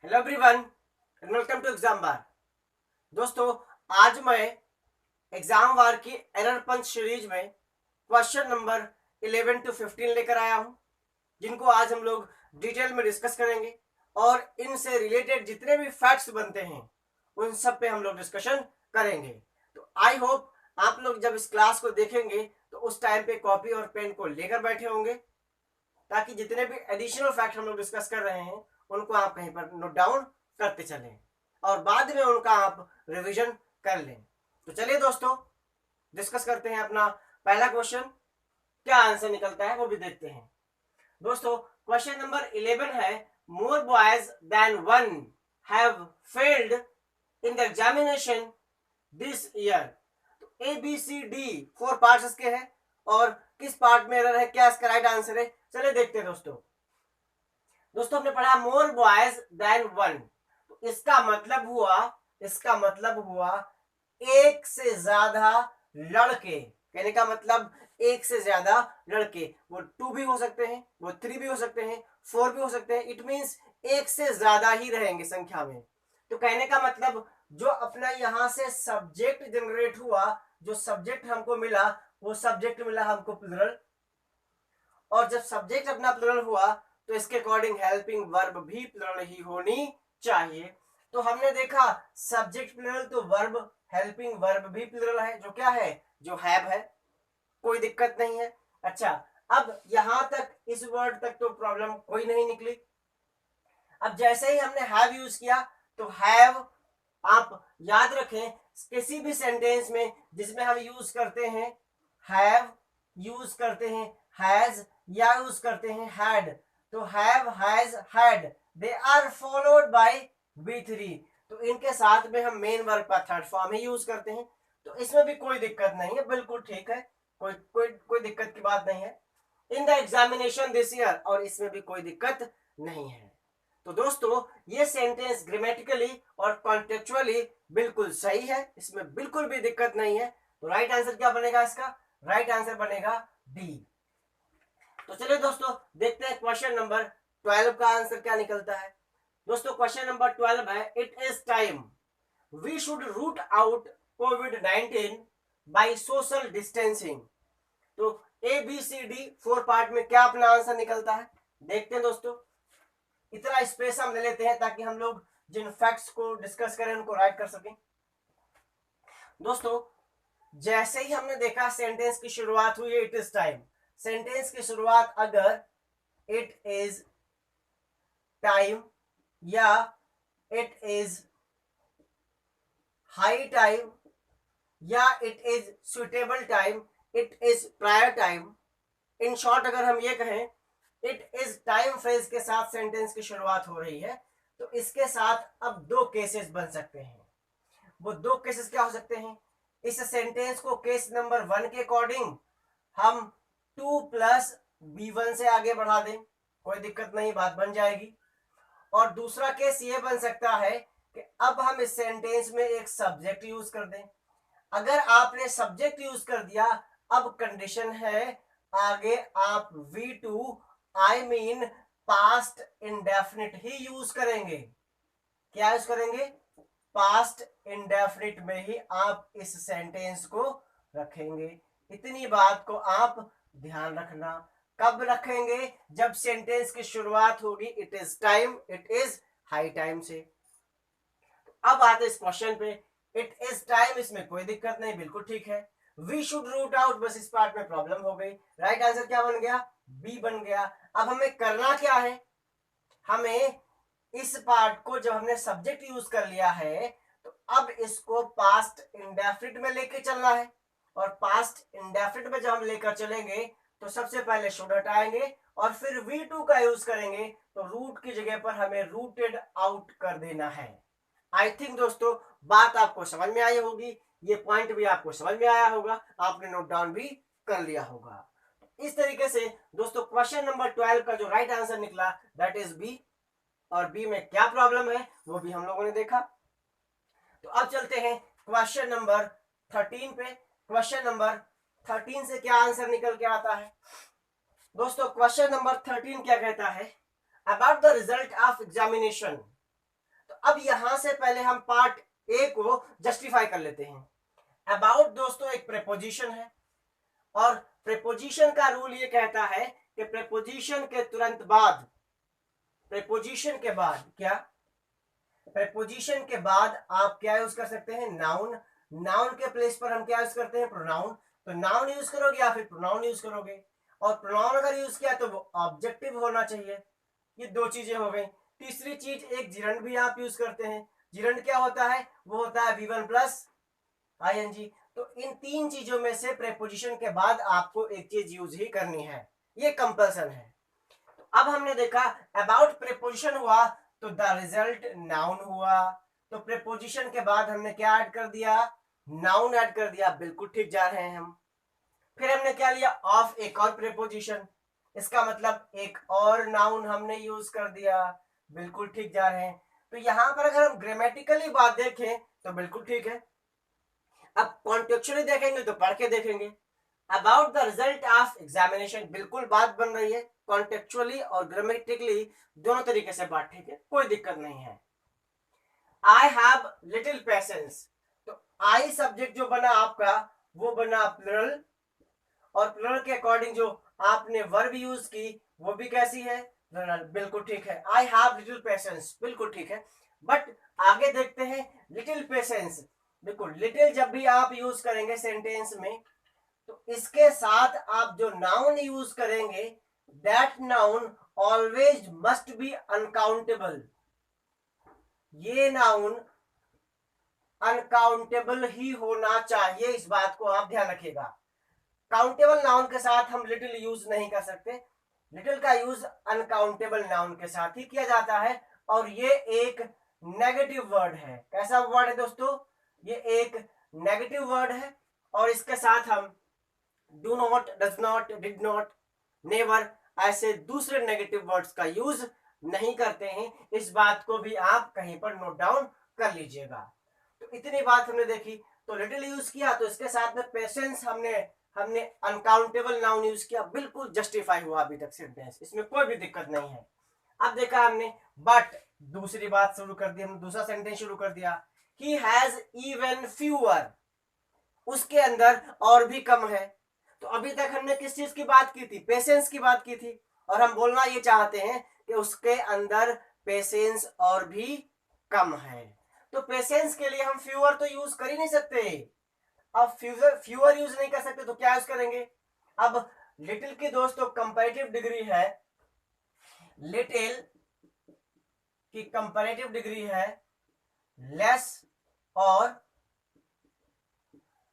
Hello everyone, welcome to exam war. दोस्तों, आज मैं एग्जाम वार की एरर पंच सीरीज में क्वेश्चन नंबर 11 to 15 लेकर आया हूं, जिनको आज हम लोग डिटेल में डिस्कस करेंगे और इनसे रिलेटेड जितने भी फैक्ट्स बनते हैं उन सब पे हम लोग डिस्कशन करेंगे। तो आई होप आप लोग जब इस क्लास को देखेंगे तो उस टाइम पे कॉपी और पेन को लेकर बैठे होंगे, ताकि जितने भी एडिशनल फैक्ट हम लोग डिस्कस कर रहे हैं उनको आप कहीं पर नोट डाउन करते चलें और बाद में उनका आप रिवीजन कर लें। तो चलिए दोस्तों, डिस्कस करते हैं अपना पहला क्वेश्चन। क्या आंसर निकलता है वो भी देखते हैं। दोस्तों, क्वेश्चन नंबर 11 है, more boys than one have failed in the examination this year. तो A B C D 4 parts इसके हैं और किस पार्ट में एरर है, क्या इसका राइट आंसर है, चलिए देखते हैं। दोस्तों हमने पढ़ा मोर बॉयज देन वन, तो इसका मतलब हुआ एक से ज्यादा लड़के। कहने का मतलब एक से ज्यादा लड़के, वो 2 भी हो सकते हैं, वो 3 भी हो सकते हैं, 4 भी हो सकते हैं। इट मींस एक से ज्यादा ही रहेंगे संख्या में। तो कहने का मतलब जो अपना यहां से सब्जेक्ट जनरेट हुआ, जो सब्जेक्ट हमको मिला, वो सब्जेक्ट मिला हमको प्लुरल। और जब सब्जेक्ट अपना प्लुरल हुआ तो इसके अकॉर्डिंग हेल्पिंग वर्ब भी प्लुरल ही होनी चाहिए। तो हमने देखा सब्जेक्ट प्लुरल तो वर्ब, हेल्पिंग वर्ब भी प्लुरल है, जो क्या है, जो हैव है। कोई दिक्कत नहीं है। अच्छा, अब यहां तक इस वर्ड तक तो प्रॉब्लम कोई नहीं निकली। अब जैसे ही हमने हैव यूज किया तो हैव, आप याद रखें किसी भी सेंटेंस में जिसमें हम यूज करते हैं हैव, यूज करते हैं हैज या यूज करते हैं हैड, तो have, has, had they are followed by बी3। तो इनके साथ में हम मेन वर्ब का थर्ड फॉर्म ही यूज करते हैं। तो इसमें भी कोई दिक्कत नहीं है, बिल्कुल ठीक है, कोई दिक्कत की बात नहीं है। इन द एग्जामिनेशन दिस ईयर, और इसमें भी कोई दिक्कत नहीं है। तो दोस्तों, ये सेंटेंस ग्रामेटिकली और कॉन्टेक्चुअली बिल्कुल सही है, इसमें बिल्कुल भी दिक्कत नहीं है। तो राइट आंसर क्या बनेगा इसका? राइट आंसर बनेगा डी। तो चलिए दोस्तों, देखते हैं क्वेश्चन नंबर 12 का आंसर क्या निकलता है। दोस्तों, क्वेश्चन नंबर 12 है, it is time we should root out कोविड-19 बाय सोशल डिस्टेंसिंग। तो A B C D 4 part में क्या अपना आंसर निकलता है, देखते हैं दोस्तों। इतना स्पेस हम ले लेते हैं ताकि हम लोग जिन फैक्ट्स को डिस्कस करें उनको राइट कर सकें। दोस्तों, जैसे ही हमने देखा सेंटेंस की शुरुआत हुई है इट इज टाइम, सेंटेंस की शुरुआत अगर इट इज टाइम या इट इज हाई टाइम या it is suitable time, it is prior time, in short अगर हम ये कहें इट इज टाइम फ्रेज के साथ सेंटेंस की शुरुआत हो रही है, तो इसके साथ अब 2 केसेस बन सकते हैं। वो 2 केसेस क्या हो सकते हैं? इस सेंटेंस को केस नंबर 1 के अकॉर्डिंग हम 2 प्लस B1 से आगे बढ़ा दें, कोई दिक्कत नहीं, बात बन जाएगी। और दूसरा केस ये बन सकता है कि अब हम इस सेंटेंस में एक सब्जेक्ट यूज कर दें। अगर आपने सब्जेक्ट यूज कर दिया, अब कंडीशन है आगे आप V2 I mean past indefinite he use करेंगे। क्या यूज करेंगे? पास्ट इंडेफिनिट में ही आप इस सेंटेंस को रखेंगे। इतनी बात को आप ध्यान रखना। कब रखेंगे? जब सेंटेंस की शुरुआत होगी it is time, it is high time से। अब आते इस क्वेश्चन पे, इट इज टाइम, इसमें कोई दिक्कत नहीं, बिल्कुल ठीक है। वी शुड रूट आउट, बस इस पार्ट में प्रॉब्लम हो गई। राइट आंसर क्या बन गया? बी बन गया। अब हमें करना क्या है? हमें इस पार्ट को जब हमने सब्जेक्ट यूज कर लिया है तो अब इसको पास्ट इंडेफिनिट में लेके चलना है। और पास्ट इंडेफिनिट में जब हम लेकर चलेंगे तो सबसे पहले शुड हटाएंगे और फिर V2 का यूज करेंगे, तो रूट की जगह पर हमें रूटेड आउट कर देना है। आई थिंक दोस्तों बात आपको समझ में आई होगी, ये पॉइंट भी आपको समझ में आया होगा, आपने नोट डाउन भी कर लिया होगा। इस तरीके से दोस्तों क्वेश्चन नंबर 12 का जो राइट आंसर निकला दैट इज बी। और बी में क्या प्रॉब्लम है वो भी हम लोगों ने देखा। तो अब चलते हैं क्वेश्चन नंबर 13 पे। क्वेश्चन नंबर 13 से क्या आंसर निकल के आता है? दोस्तों क्वेश्चन नंबर 13 क्या कहता है? About the result of examination अब यहां से पहले हम पार्ट ए को जस्टिफाई कर लेते हैं। अबाउट दोस्तों एक प्रेपोजिशन है, और प्रेपोजिशन का रूल ये कहता है कि प्रेपोजिशन के तुरंत बाद, प्रेपोजिशन के बाद क्या, प्रेपोजिशन के बाद आप क्या यूज कर सकते हैं, नाउन। नाउन के प्लेस पर हम क्या यूज करते हैं, प्रोनाउन। तो नाउन यूज करोगे या फिर प्रोनाउन यूज करोगे, और प्रोनाउन अगर यूज किया तो वो ऑब्जेक्टिव होना चाहिए। ये दो चीजें हो गई। तीसरी चीज, एक जिरंड भी आप यूज करते हैं। जिरंड क्या होता है, वो होता है V1 प्लस ING। तो इन तीन चीजों में से प्रेपोजिशन के बाद आपको एक चीज यूज ही करनी है, ये कंपल्सन है। तो अब हमने देखा अबाउट प्रेपोजिशन हुआ तो द रिजल्ट नाउन हुआ। तो प्रेपोजिशन के बाद हमने क्या ऐड कर दिया, नाउन ऐड कर दिया, बिल्कुल ठीक जा रहे हैं हम। फिर हमने क्या लिया, ऑफ एक और प्रेपोजिशन, इसका मतलब एक और नाउन हमने यूज कर दिया, बिल्कुल ठीक जा रहे हैं। तो यहां पर अगर हम ग्रामेटिकली बात देखें तो बिल्कुल ठीक है। अब कॉन्टेक्चुअली देखेंगे तो पढ़ के देखेंगे। About the result of examination, बिल्कुल बात बन रही है, कॉन्टेक्चुअली और ग्रामेटिकली दोनों तरीके से बात ठीक है, कोई दिक्कत नहीं है। आई हैव लिटिल पेशेंस, तो आई सब्जेक्ट जो बना आपका वो बना प्लुरल, और प्लुरल के अकॉर्डिंग जो आपने वर्ब यूज की वो भी कैसी है, प्लुरल, बिल्कुल ठीक है। आई हैव लिटिल पेशेंस, बिल्कुल ठीक है। बट आगे देखते हैं, लिटिल पेशेंस, बिल्कुल लिटिल जब भी आप यूज करेंगे सेंटेंस में तो इसके साथ आप जो नाउन यूज करेंगे that noun always must be uncountable. ये नाउन अनकाउंटेबल ही होना चाहिए, इस बात को आप ध्यान रखिएगा। काउंटेबल नाउन के साथ हम लिटिल यूज नहीं कर सकते, लिटिल का यूज अनकाउंटेबल नाउन के साथ ही किया जाता है। और ये एक नेगेटिव वर्ड है। कैसा वर्ड है दोस्तों, ये एक नेगेटिव वर्ड है, और इसके साथ हम do not, does not, did not, never ऐसे दूसरे नेगेटिव वर्ड्स का यूज नहीं करते हैं। इस बात को भी आप कहीं पर नोट डाउन कर लीजिएगा। तो इतनी बात हमने देखी। तो लिटिल यूज किया तो इसके साथ में पेशेंस हमने अनकाउंटेबल नाउन यूज किया, बिल्कुल जस्टिफाई हुआ अभी तक सेंटेंस, इसमें कोई भी दिक्कत नहीं है। अब देखा हमने बट दूसरी बात शुरू कर दी, हमने दूसरा सेंटेंस शुरू कर दिया। ही हैज इवन फ्यूअर, उसके अंदर और भी कम है। तो अभी तक हमने किस चीज की बात की थी, पेशेंस की बात की थी, और हम बोलना ये चाहते हैं कि उसके अंदर पेशेंस और भी कम है। तो पेशेंस के लिए हम फ्यूअर तो यूज कर ही नहीं सकते। अब फ्यूअर यूज नहीं कर सकते तो क्या यूज करेंगे। अब लिटिल की दोस्तों कंपैरेटिव डिग्री है, लिटिल की कंपैरेटिव डिग्री है लेस और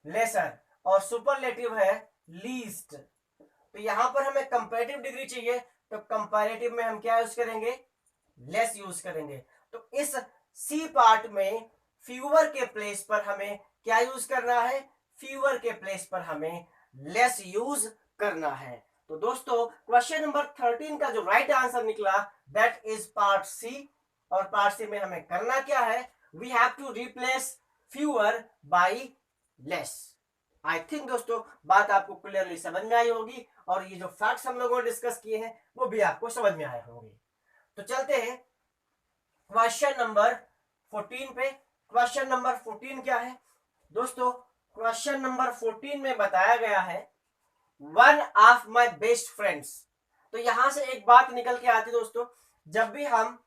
लेसर, और सुपरलेटिव है लीस्ट। तो यहां पर हमें कंपैरेटिव डिग्री चाहिए, तो कंपैरेटिव में हम क्या यूज करेंगे, लेस यूज करेंगे। तो इस सी पार्ट में फ्यूअर के प्लेस पर हमें क्या यूज करना है, फ्यूअर के प्लेस पर हमें लेस यूज करना है। तो दोस्तों क्वेश्चन नंबर 13 का जो राइट आंसर निकला दैट इज पार्ट सी। और पार्ट सी में हमें करना क्या है, we have to replace fewer by less. I think दोस्तों बात आपको क्लियरली समझ में आई होगी, और ये जो फैक्ट्स हम लोगों ने डिस्कस किए हैं वो भी आपको समझ में आए होंगे। तो चलते हैं क्वेश्चन नंबर 14 पे। क्वेश्चन नंबर 14 क्या है दोस्तों, क्वेश्चन नंबर 14 में बताया गया है one of my best friends. तो यहां से एक बात निकल के आती है दोस्तों, जब भी हम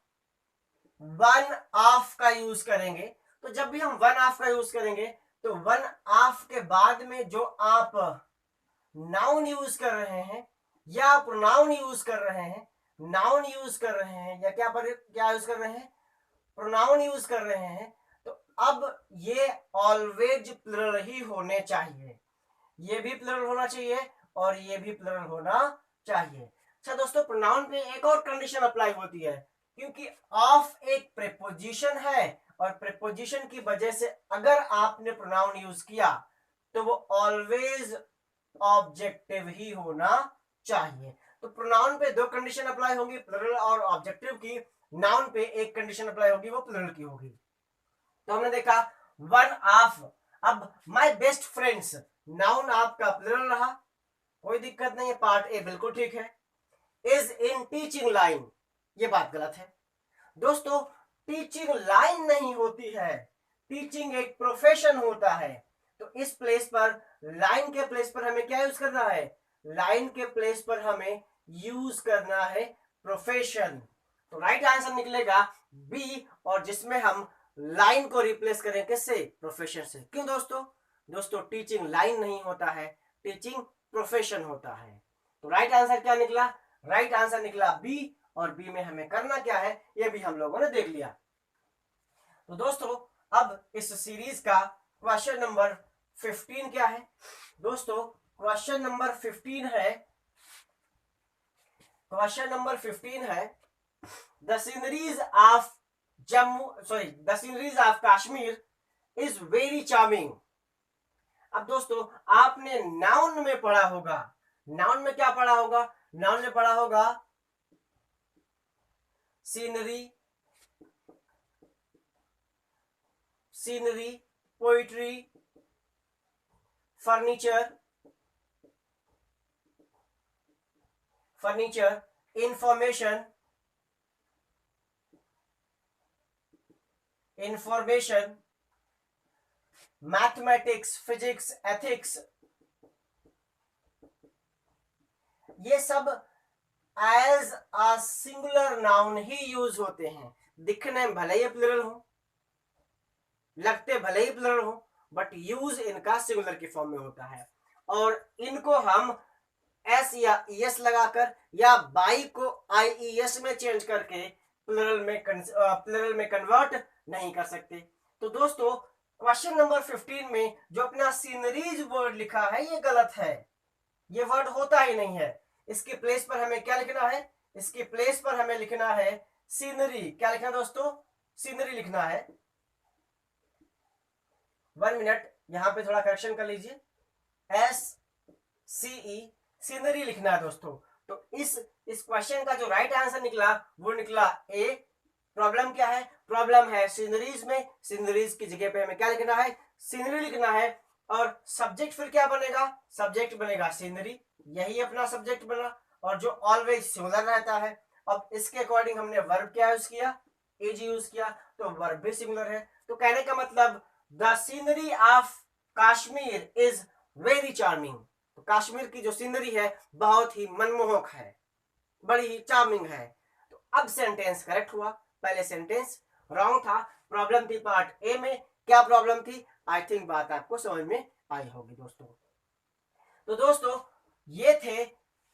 वन ऑफ का यूज करेंगे, तो जब भी हम वन ऑफ का यूज करेंगे तो वन ऑफ के बाद में जो आप नाउन यूज कर रहे हैं या प्रोनाउन यूज कर रहे हैं, नाउन यूज कर रहे हैं या क्या यूज कर रहे हैं, प्रोनाउन यूज कर रहे हैं, तो अब ये ऑलवेज प्लुरल ही होने चाहिए। ये भी प्लुरल होना चाहिए और ये भी प्लुरल होना चाहिए। अच्छा दोस्तों, प्रोनाउन पे एक और कंडीशन अप्लाई होती है, क्योंकि ऑफ एक प्रेपोजिशन है, और प्रेपोजिशन की वजह से अगर आपने प्रोनाउन यूज किया तो वो ऑलवेज ऑब्जेक्टिव ही होना चाहिए। तो प्रोनाउन पे दो कंडीशन अप्लाई होगी, प्लुरल और ऑब्जेक्टिव की। नाउन पे एक कंडीशन अप्लाई होगी, वो प्लुरल की होगी। तो हमने देखा वन ऑफ। अब माय बेस्ट फ्रेंड्स, नाउन आपका प्लुरल रहा, कोई दिक्कत नहीं है, पार्ट ए बिल्कुल ठीक है। इज इन टीचिंग लाइन, ये बात गलत है दोस्तों। टीचिंग लाइन नहीं होती है, टीचिंग एक प्रोफेशन होता है। तो इस प्लेस पर, लाइन के प्लेस पर हमें क्या यूज करना है, लाइन के प्लेस पर हमें यूज करना है प्रोफेशन। तो राइट आंसर निकलेगा बी, और जिसमें हम लाइन को रिप्लेस करें किससे, प्रोफेशन से। क्यों दोस्तों, दोस्तों टीचिंग लाइन नहीं होता है, टीचिंग प्रोफेशन होता है। तो राइट आंसर क्या निकला, राइट आंसर निकला बी, और बी में हमें करना क्या है ये भी हम लोगों ने देख लिया। तो दोस्तों अब इस सीरीज का क्वेश्चन नंबर 15 क्या है दोस्तों, क्वेश्चन नंबर 15 है, क्वेश्चन नंबर 15 है the sceneries of the sceneries of Kashmir is very charming. अब दोस्तों आपने नाउन में पढ़ा होगा, नाउन में क्या पढ़ा होगा, नाउन में पढ़ा होगा scenery, scenery, poetry, furniture, furniture, information, information, mathematics, physics, ethics, ये सब एज अ सिंगुलर नाउन ही यूज होते हैं। दिखने में भले ही प्लुरल हो, लगते भले ही प्लुरल हो, बट यूज इनका सिंगुलर की फॉर्म में होता है। और इनको हम एस या एस लगाकर या बाई को आईईएस में चेंज करके प्लुरल में कन्वर्ट नहीं कर सकते। तो दोस्तों क्वेश्चन नंबर 15 में जो अपना सीनरीज वर्ड लिखा है ये गलत है, ये वर्ड होता ही नहीं है। इसके प्लेस पर हमें क्या लिखना है, इसके प्लेस पर हमें लिखना है सीनरी। क्या लिखना दोस्तों, सीनरी लिखना है। 1 मिनट यहां पे थोड़ा करेक्शन कर लीजिए, SCE सीनरी लिखना है दोस्तों। तो इस क्वेश्चन का जो राइट आंसर निकला वो निकला ए। प्रॉब्लम क्या है, प्रॉब्लम है सीनरीज में, सीनरीज की जगह पे हमें क्या लिखना है, सीनरी लिखना है। और सब्जेक्ट फिर क्या बनेगा, सब्जेक्ट बनेगा सीनरी, यही अपना सब्जेक्ट बना, और जो ऑलवेज सिमिलर रहता है। अब इसके अकॉर्डिंग हमने वर्ब क्या यूज किया, इज यूज किया, तो वर्ब भी सिमिलर है। तो कहने का मतलब the scenery of Kashmir is very charming. तो कश्मीर की जो सीनरी है बहुत ही मनमोहक है, बड़ी ही चार्मिंग है। तो अब सेंटेंस करेक्ट हुआ, पहले सेंटेंस रॉन्ग था। प्रॉब्लम थी पार्ट ए में, क्या प्रॉब्लम थी, आई थिंक बात आपको समझ में आई होगी दोस्तों। तो दोस्तों ये थे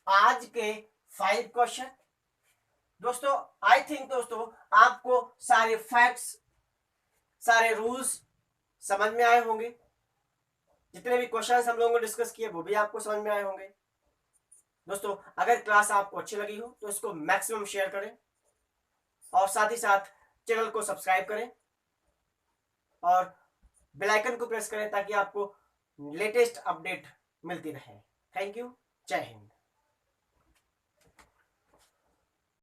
आज के 5 क्वेश्चन। दोस्तों आई थिंक दोस्तों आपको सारे फैक्ट्स, सारे रूल्स समझ में आए होंगे। जितने भी क्वेश्चंस हम लोगों ने डिस्कस किए वो भी आपको समझ में आए होंगे। दोस्तों अगर क्लास आपको अच्छी लगी हो तो इसको मैक्सिमम शेयर करें, और साथ ही साथ चैनल को सब्सक्राइब करें और बेल आइकन को प्रेस करें ताकि आपको लेटेस्ट अपडेट मिलती रहे। थैंक यू, जय हिंद।